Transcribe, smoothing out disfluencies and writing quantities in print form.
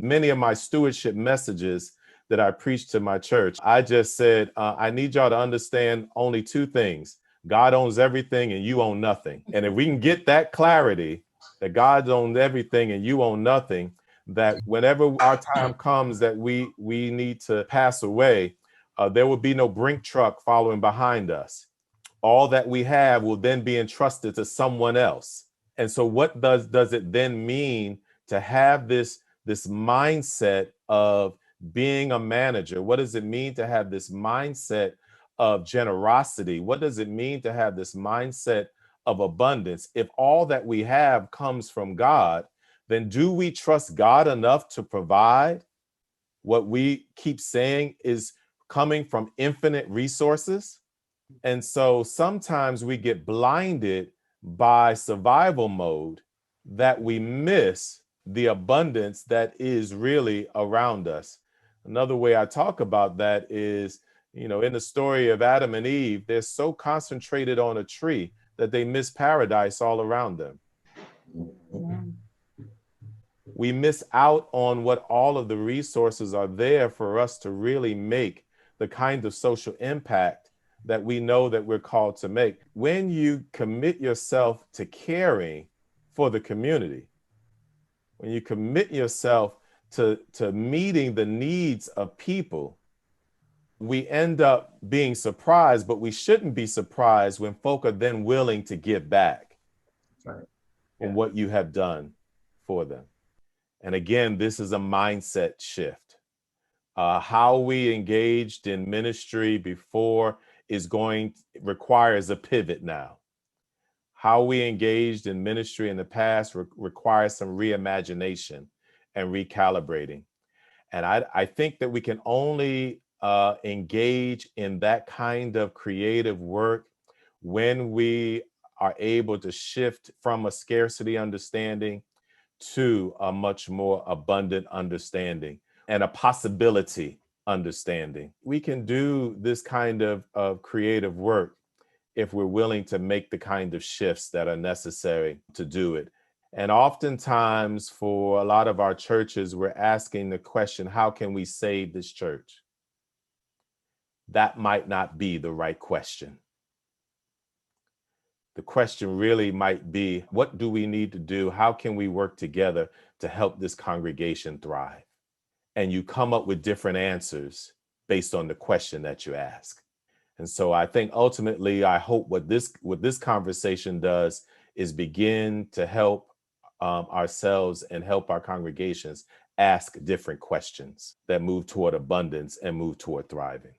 in many of my stewardship messages that I preach to my church, I just said, I need y'all to understand only two things. God owns everything and you own nothing. And if we can get that clarity that God owns everything and you own nothing, that whenever our time comes that we need to pass away, there will be no brink truck following behind us. All that we have will then be entrusted to someone else. And so what does it then mean to have this mindset of being a manager? What does it mean to have this mindset of generosity? What does it mean to have this mindset of abundance? If all that we have comes from God, then do we trust God enough to provide what we keep saying is coming from infinite resources? And so sometimes we get blinded by survival mode that we miss the abundance that is really around us. Another way I talk about that is, in the story of Adam and Eve, they're so concentrated on a tree that they miss paradise all around them. Yeah. We miss out on what all of the resources are there for us to really make the kind of social impact that we know that we're called to make. When you commit yourself to caring for the community, when you commit yourself to meeting the needs of people, we end up being surprised, but we shouldn't be surprised when folk are then willing to give back on what you have done for them. And again, this is a mindset shift. How we engaged in ministry before requires a pivot now. How we engaged in ministry in the past requires some reimagination and recalibrating. And I think that we can only engage in that kind of creative work when we are able to shift from a scarcity understanding to a much more abundant understanding and a possibility understanding. We can do this kind of creative work if we're willing to make the kind of shifts that are necessary to do it. And oftentimes for a lot of our churches, we're asking the question, how can we save this church? That might not be the right question. The question really might be, what do we need to do? How can we work together to help this congregation thrive? And you come up with different answers based on the question that you ask. And so I think ultimately, I hope what this conversation does is begin to help ourselves and help our congregations ask different questions that move toward abundance and move toward thriving.